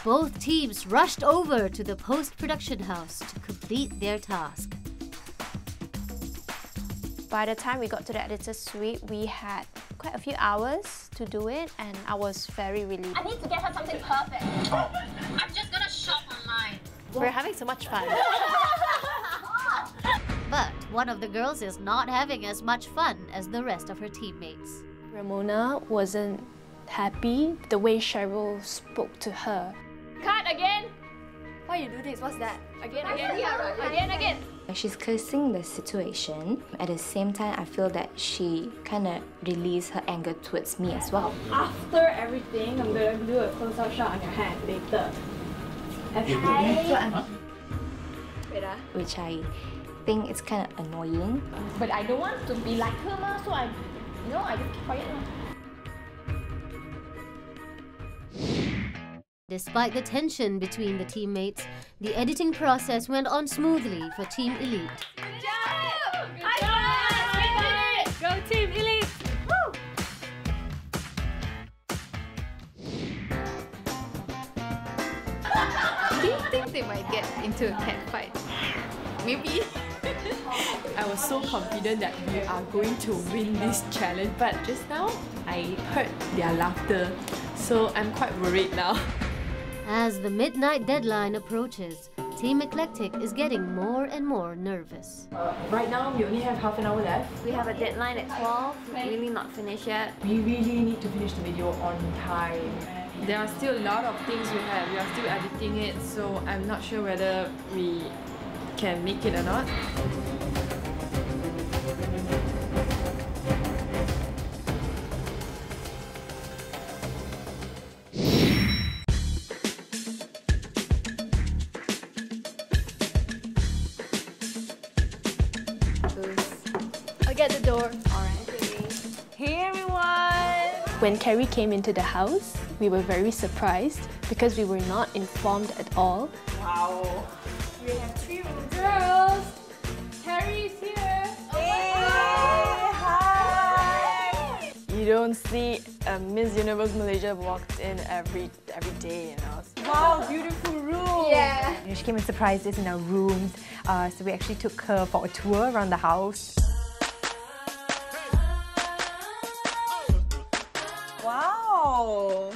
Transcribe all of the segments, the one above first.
Both teams rushed over to the post-production house to complete their task. By the time we got to the editor's suite, we had quite a few hours to do it, and I was very relieved. I need to get her something perfect. I'm just gonna shop online. We're having so much fun. But one of the girls is not having as much fun as the rest of her teammates. Ramona wasn't happy the way Cheryl spoke to her. Cut again! Why you do this? What's that? Again. She's cursing the situation. At the same time, I feel that she kind of released her anger towards me as well. After everything, I'm going to do a close-up shot on your hand later. Which I think is kind of annoying. But I don't want to be like her, so I just keep quiet. Despite the tension between the teammates, the editing process went on smoothly for Team Elite. Go Team Elite! Woo! Do you think they might get into a cat fight? Maybe. I was so confident that we are going to win this challenge, but just now I heard their laughter, so I'm quite worried now. As the midnight deadline approaches, Team Eclectic is getting more and more nervous. Right now, we only have half an hour left. We have a deadline at 12, really not finished yet. We really need to finish the video on time. There are still a lot of things we have. We are still editing it, so I'm not sure whether we can make it or not. I'll get the door. Hey everyone! When Carrie came into the house, we were very surprised because we were not informed at all. Wow. We have 3 girls. Harry's here. Hi! You don't see a Miss Universe Malaysia walked in every day, you know. Wow, beautiful room! Yeah. She came and surprised us in our rooms, so we actually took her for a tour around the house. Wow!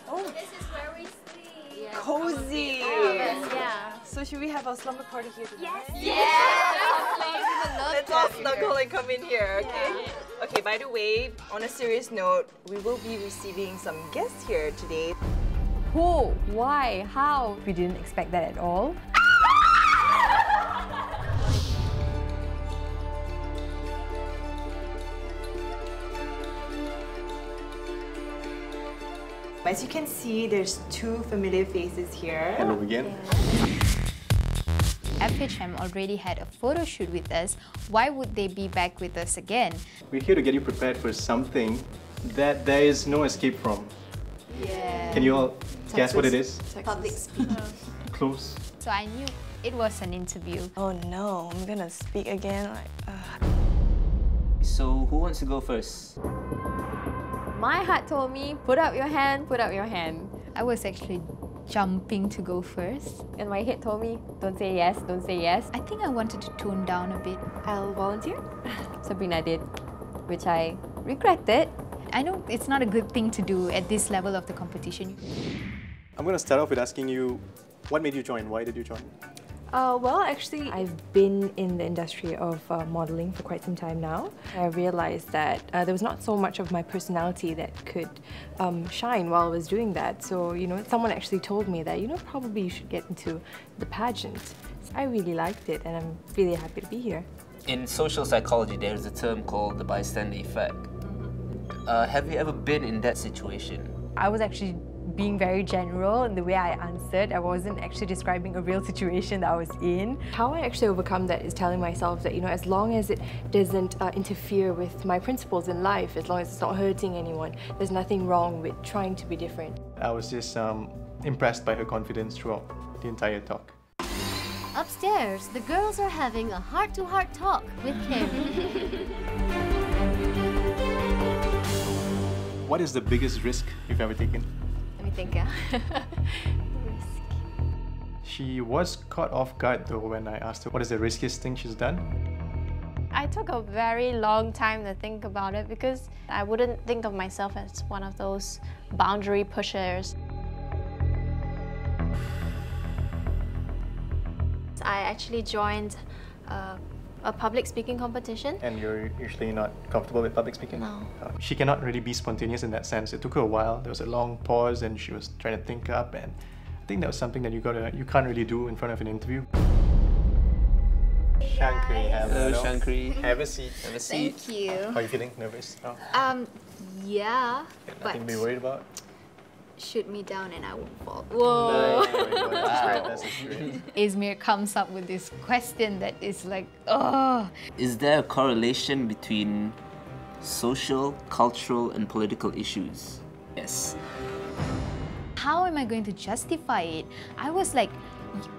Oh, This is where we sleep. cozy! Yeah. So should we have a slumber party here tonight? Yes! Let's all snuggle and come in here, okay? Okay, by the way, on a serious note, we will be receiving some guests here today. Who? Why? How? We didn't expect that at all. As you can see, there's 2 familiar faces here. Hello again. FHM already had a photo shoot with us. Why would they be back with us again? We're here to get you prepared for something that there is no escape from. Yeah. Can you all guess what it is? Public speech. Close. So I knew it was an interview. Oh no, I'm gonna speak again. So who wants to go first? My heart told me, put up your hand, put up your hand. I was actually jumping to go first. And my head told me, don't say yes, don't say yes. I think I wanted to tone down a bit. I'll volunteer. Sabrina did, which I regretted. I know it's not a good thing to do at this level of the competition. I'm going to start off with asking you, what made you join? Why did you join? Well, actually, I've been in the industry of modeling for quite some time now. I realized that there was not so much of my personality that could shine while I was doing that. So, someone actually told me that, probably you should get into the pageant. So I really liked it, and I'm really happy to be here. In social psychology, there's a term called the bystander effect. Have you ever been in that situation? I was actually being very general in the way I answered. I wasn't actually describing a real situation that I was in. How I actually overcome that is telling myself that, as long as it doesn't interfere with my principles in life, as long as it's not hurting anyone, there's nothing wrong with trying to be different. I was just impressed by her confidence throughout the entire talk. Upstairs, the girls are having a heart-to-heart talk with Carrie. What is the biggest risk you've ever taken? Let me think. She was caught off guard though when I asked her what is the riskiest thing she's done. I took a very long time to think about it because I wouldn't think of myself as one of those boundary pushers. I actually joined a public speaking competition. And you're usually not comfortable with public speaking? No. She cannot really be spontaneous in that sense. It took her a while. There was a long pause and she was trying to think up, and I think that was something that you can't really do in front of an interview. Shankri, hello Shankri. Have a seat. Have a seat. Thank you. How are you feeling? Nervous? Oh. Yeah, Nothing to be worried about? Shoot me down and I won't fall. Whoa! That's great. Izmir comes up with this question that is like, oh. Is there a correlation between social, cultural, and political issues? Yes. How am I going to justify it? I was like,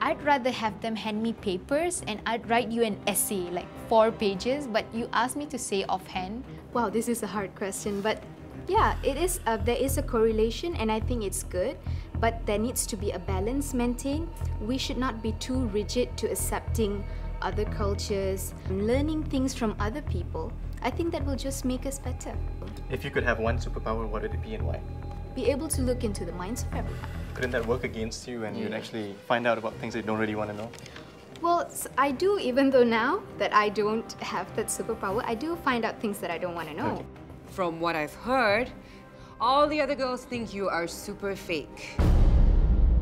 I'd rather have them hand me papers and I'd write you an essay, like 4 pages, but you asked me to say offhand. Wow, this is a hard question, but yeah, it is. There is a correlation and I think it's good, but there needs to be a balance maintained. We should not be too rigid to accepting other cultures, learning things from other people. I think that will just make us better. If you could have one superpower, what would it be and why? Be able to look into the minds of everyone. Couldn't that work against you and you'd actually find out about things that you don't really want to know? Well, I do, even though now that I don't have that superpower, I do find out things that I don't want to know. Okay. From what I've heard, all the other girls think you are super fake.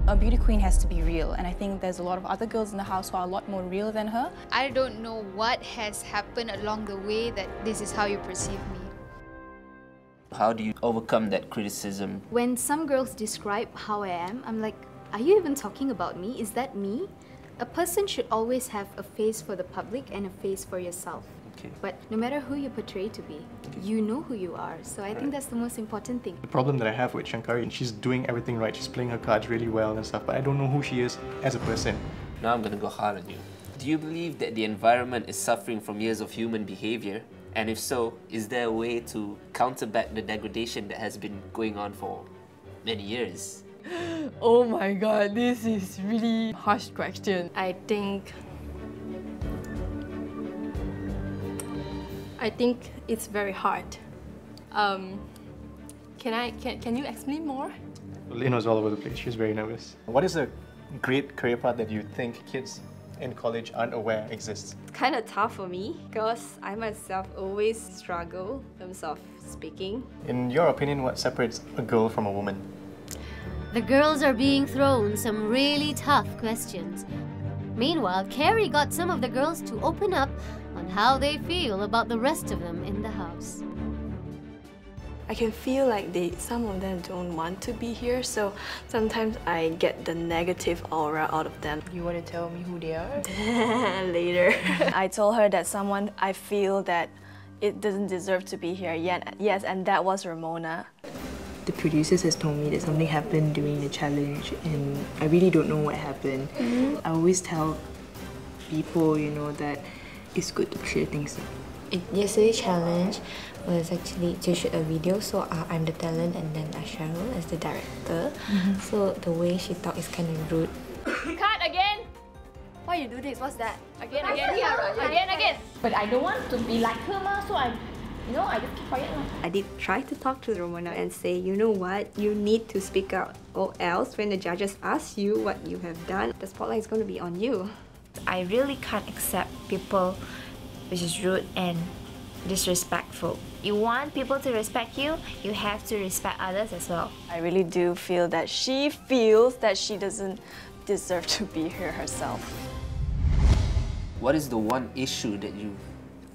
A beauty queen has to be real, and I think there's a lot of other girls in the house who are a lot more real than her. I don't know what has happened along the way that this is how you perceive me. How do you overcome that criticism? When some girls describe how I am, I'm like, are you even talking about me? Is that me? A person should always have a face for the public and a face for yourself. Okay. But no matter who you portray to be, you know who you are. So I think that's the most important thing. The problem that I have with Shankari, she's doing everything right. She's playing her cards really well and stuff, but I don't know who she is as a person. Now I'm going to go hard on you. Do you believe that the environment is suffering from years of human behavior? And if so, is there a way to counterback the degradation that has been going on for many years? Oh my god, this is really harsh question. I think it's very hard. Can you explain more? Lynn was all over the place. She was very nervous. What is a great career path that you think kids in college aren't aware exists? It's kind of tough for me because I myself always struggle in terms of speaking. In your opinion, what separates a girl from a woman? The girls are being thrown some really tough questions. Meanwhile, Carrie got some of the girls to open up on how they feel about the rest of them in the house. I can feel like some of them don't want to be here, so sometimes I get the negative aura out of them. You want to tell me who they are? Later. I told her that someone I feel that it doesn't deserve to be here yet. Yes, and that was Ramona. The producers has told me that something happened during the challenge and I really don't know what happened. I always tell people, you know, that it's good to clear things up. Yesterday's challenge was actually to shoot a video, so I'm the talent and then Cheryl is the director. So the way she talks is kind of rude. Cut again! Why you do this? What's that? Again. But I don't want to be like her, so I just keep quiet. I did try to talk to Ramona and say, you know what, you need to speak out, or else when the judges ask you what you have done, the spotlight is going to be on you. I really can't accept people which is rude and disrespectful. You want people to respect you, you have to respect others as well. I really do feel that she feels that she doesn't deserve to be here herself. What is the one issue that you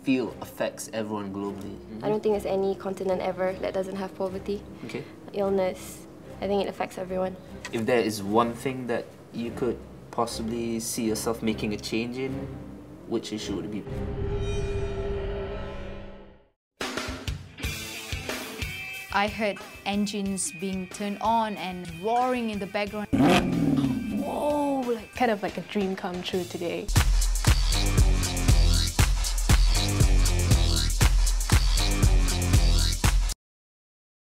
feel affects everyone globally? I don't think there's any continent ever that doesn't have poverty, illness. I think it affects everyone. If there is one thing that you could possibly see yourself making a change in, which issue would it be? I heard engines being turned on and roaring in the background. Whoa, kind of like a dream come true today.